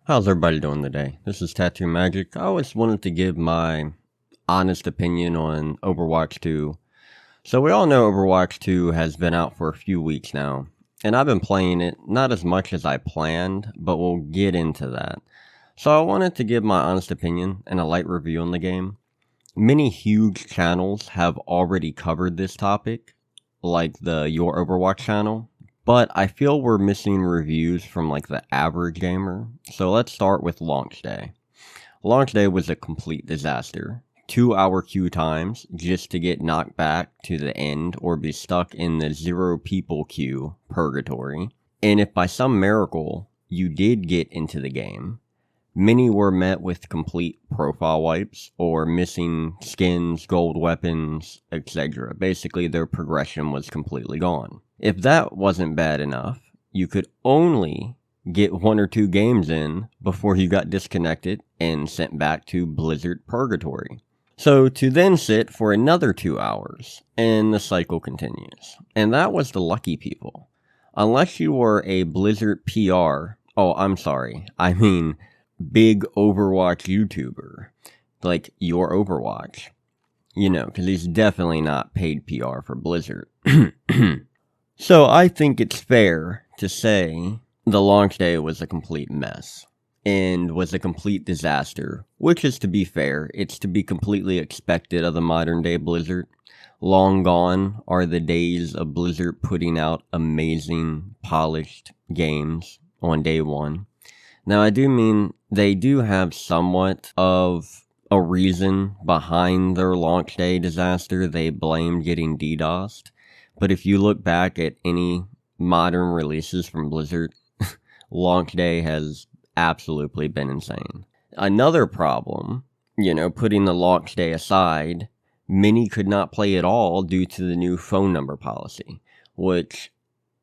How's everybody doing today? This is Tattoo Magic. I always wanted to give my honest opinion on Overwatch 2. So we all know Overwatch 2 has been out for a few weeks now, and I've been playing it not as much as I planned, but we'll get into that. So I wanted to give my honest opinion and a light review on the game. Many huge channels have already covered this topic, like the Your Overwatch channel, but I feel we're missing reviews from like the average gamer. So let's start with launch day. Launch day was a complete disaster. 2-hour queue times just to get knocked back to the end or be stuck in the 0 people queue purgatory. And if by some miracle you did get into the game, many were met with complete profile wipes or missing skins, gold weapons, etc. Basically, their progression was completely gone. If that wasn't bad enough, you could only get 1 or 2 games in before you got disconnected and sent back to Blizzard Purgatory. So to then sit for another 2 hours, and the cycle continues. And that was the lucky people. Unless you were a Blizzard PR, big Overwatch YouTuber, like Your Overwatch, because he's definitely not paid PR for Blizzard. So I think it's fair to say the launch day was a complete mess and was a complete disaster, which is, to be fair, it's to be completely expected of the modern day Blizzard. Long gone are the days of Blizzard putting out amazing, polished games on day one. Now, I do mean they do have somewhat of a reason behind their launch day disaster. They blamed getting DDoSed. But if you look back at any modern releases from Blizzard, launch day has absolutely been insane. Another problem, putting the launch day aside, many could not play at all due to the new phone number policy, which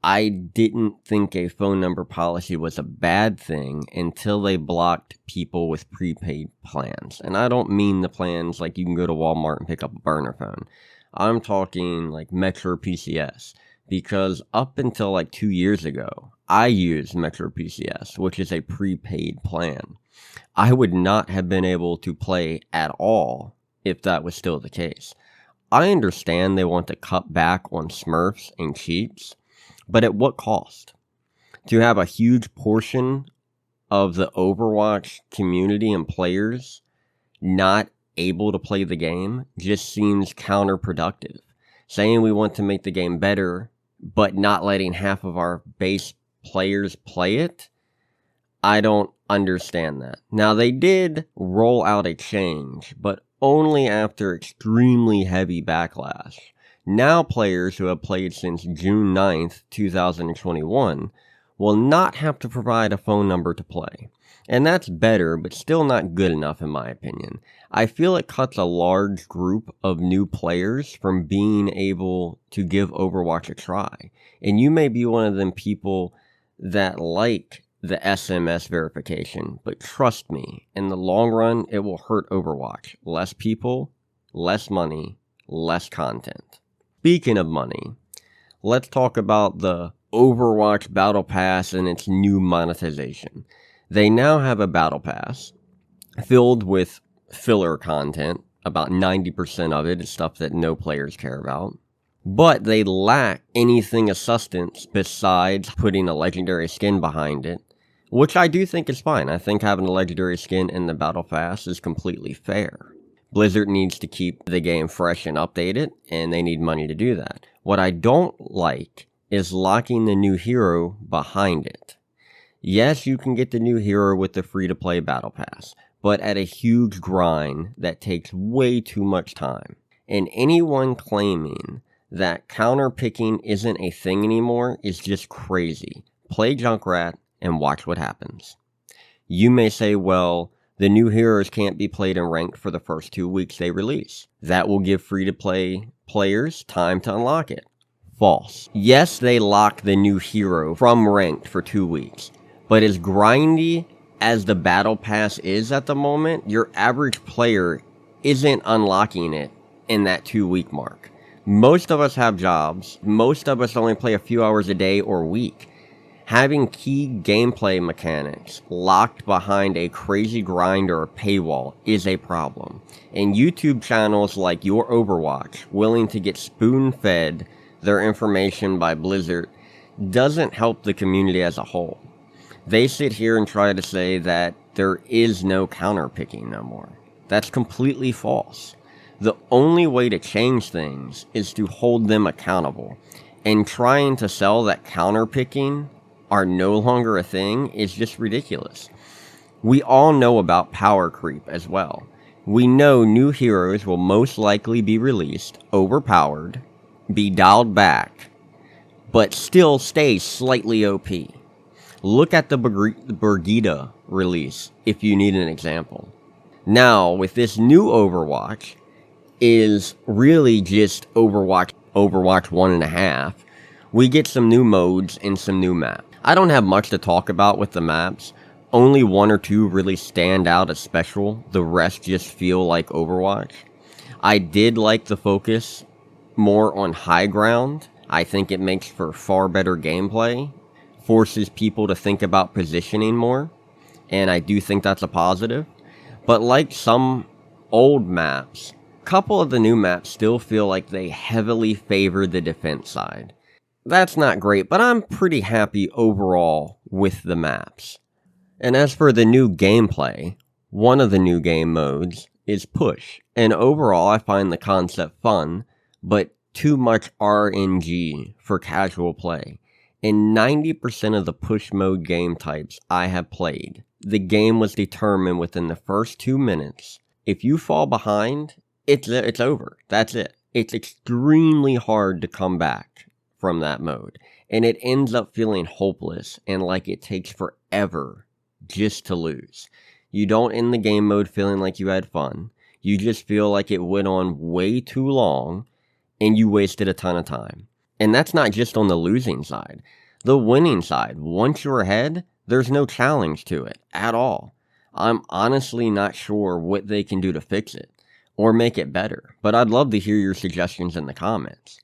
I didn't think a phone number policy was a bad thing until they blocked people with prepaid plans. And I don't mean the plans like you can go to Walmart and pick up a burner phone. I'm talking like Metro PCS, because up until like 2 years ago, I used Metro PCS, which is a prepaid plan. I would not have been able to play at all if that was still the case. I understand they want to cut back on smurfs and cheats, but at what cost? To have a huge portion of the Overwatch community and players not able to play the game just seems counterproductive. Saying we want to make the game better, but not letting half of our base players play it, I don't understand that. Now, they did roll out a change, but only after extremely heavy backlash. Now players who have played since June 9th, 2021 will not have to provide a phone number to play. And that's better, but still not good enough in my opinion. I feel it cuts a large group of new players from being able to give Overwatch a try. And you may be one of them people that like the SMS verification, but trust me, in the long run, it will hurt Overwatch. Less people, less money, less content. Speaking of money, let's talk about the Overwatch Battle Pass and its new monetization. They now have a Battle Pass filled with filler content. About 90% of it is stuff that no players care about. But they lack anything of substance besides putting a legendary skin behind it, which I do think is fine. I think having a legendary skin in the Battle Pass is completely fair. Blizzard needs to keep the game fresh and updated, and they need money to do that. What I don't like is locking the new hero behind it. Yes, you can get the new hero with the free-to-play Battle Pass, but at a huge grind that takes way too much time. And anyone claiming that counter-picking isn't a thing anymore is just crazy. Play Junkrat and watch what happens. You may say, well, the new heroes can't be played in ranked for the first 2 weeks they release. That will give free-to-play players time to unlock it. False. Yes, they lock the new hero from ranked for 2 weeks, but as grindy as the Battle Pass is at the moment, your average player isn't unlocking it in that 2-week mark. Most of us have jobs. Most of us only play a few hours a day or week. Having key gameplay mechanics locked behind a crazy grind or a paywall is a problem, and YouTube channels like Your Overwatch, willing to get spoon-fed their information by Blizzard, doesn't help the community as a whole. They sit here and try to say that there is no counterpicking no more. That's completely false. The only way to change things is to hold them accountable, and trying to sell that counterpicking are no longer a thing is just ridiculous. We all know about power creep as well. We know new heroes will most likely be released, overpowered, be dialed back, but still stay slightly OP. Look at the Brigitte release if you need an example. Now, with this new Overwatch, is really just Overwatch 1.5, we get some new modes and some new maps. I don't have much to talk about with the maps. Only one or two really stand out as special. The rest just feel like Overwatch. I did like the focus more on high ground. I think it makes for far better gameplay. Forces people to think about positioning more. And I do think that's a positive. But like some old maps, a couple of the new maps still feel like they heavily favor the defense side. That's not great, but I'm pretty happy overall with the maps. And as for the new gameplay, one of the new game modes is push. And overall, I find the concept fun, but too much RNG for casual play. In 90% of the push mode game types I have played, the game was determined within the first 2 minutes. If you fall behind, it's over. That's it. It's extremely hard to come back from that mode, and it ends up feeling hopeless and like it takes forever just to lose. You don't end the game mode feeling like you had fun. You just feel like it went on way too long and you wasted a ton of time. And that's not just on the losing side. The winning side, once you're ahead, there's no challenge to it at all. I'm honestly not sure what they can do to fix it or make it better, but I'd love to hear your suggestions in the comments.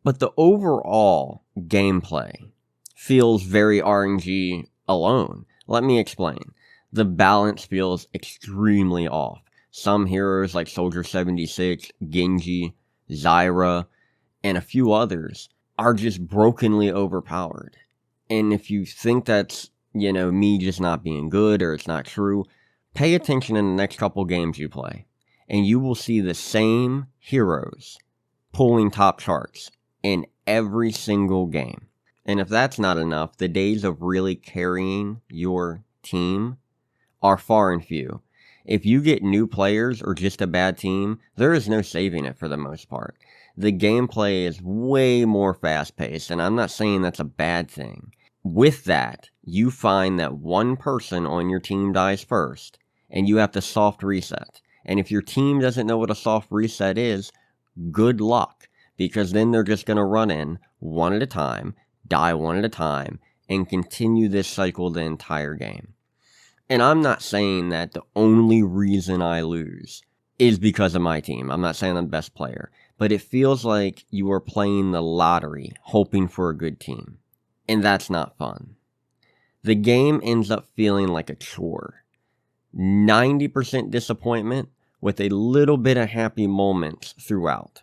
But the overall gameplay feels very RNG alone. Let me explain. The balance feels extremely off. Some heroes like Soldier 76, Genji, Zyra, and a few others are just brokenly overpowered. And if you think that's, me just not being good or it's not true, pay attention in the next couple games you play. And you will see the same heroes pulling top charts in every single game. And if that's not enough, the days of really carrying your team are far and few. If you get new players or just a bad team, there is no saving it for the most part. The gameplay is way more fast-paced, and I'm not saying that's a bad thing. With that, you find that one person on your team dies first, and you have to soft reset. And if your team doesn't know what a soft reset is, good luck. Because then they're just going to run in one at a time, die one at a time, and continue this cycle the entire game. And I'm not saying that the only reason I lose is because of my team. I'm not saying I'm the best player. But it feels like you are playing the lottery, hoping for a good team. And that's not fun. The game ends up feeling like a chore. 90% disappointment with a little bit of happy moments throughout.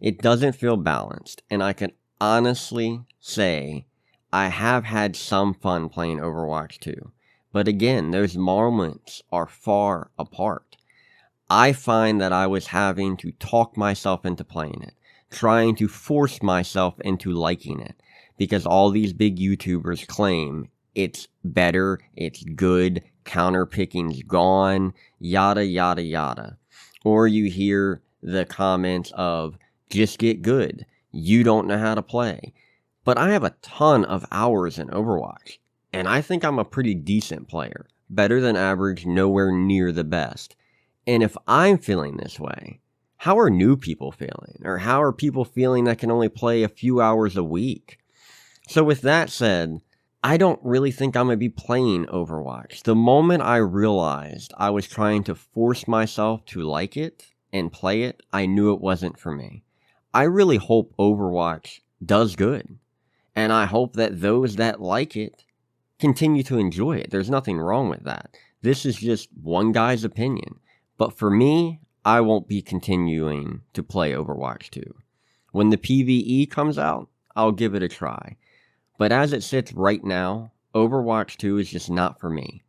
It doesn't feel balanced, and I can honestly say I have had some fun playing Overwatch 2. But again, those moments are far apart. I find that I was having to talk myself into playing it, trying to force myself into liking it, because all these big YouTubers claim it's better, it's good, counterpicking's gone, yada yada yada. Or you hear the comments of, just get good, you don't know how to play. But I have a ton of hours in Overwatch, and I think I'm a pretty decent player. Better than average, nowhere near the best. And if I'm feeling this way, how are new people feeling? Or how are people feeling that can only play a few hours a week? So with that said, I don't really think I'm going to be playing Overwatch. The moment I realized I was trying to force myself to like it and play it, I knew it wasn't for me. I really hope Overwatch does good. And I hope that those that like it continue to enjoy it. There's nothing wrong with that. This is just one guy's opinion. But for me, I won't be continuing to play Overwatch 2. When the PvE comes out, I'll give it a try. But as it sits right now, Overwatch 2 is just not for me.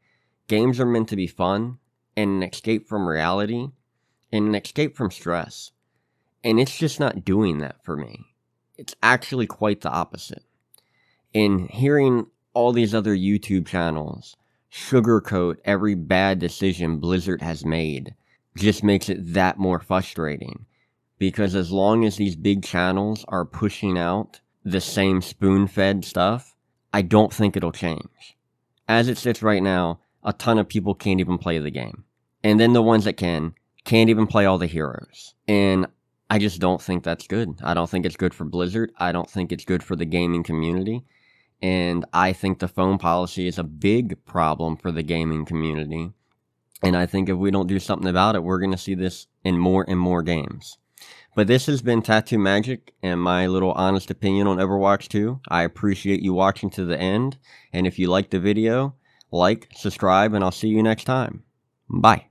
Games are meant to be fun, and an escape from reality, and an escape from stress. And it's just not doing that for me. It's actually quite the opposite. And hearing all these other YouTube channels sugarcoat every bad decision Blizzard has made just makes it that more frustrating. Because as long as these big channels are pushing out the same spoon-fed stuff, I don't think it'll change. As it sits right now, a ton of people can't even play the game. And then the ones that can't even play all the heroes. And I just don't think that's good. I don't think it's good for Blizzard. I don't think it's good for the gaming community. And I think the phone policy is a big problem for the gaming community. And I think if we don't do something about it, we're going to see this in more and more games. But this has been Tattoo Magic and my little honest opinion on Overwatch 2. I appreciate you watching to the end. And if you liked the video, like, subscribe, and I'll see you next time. Bye.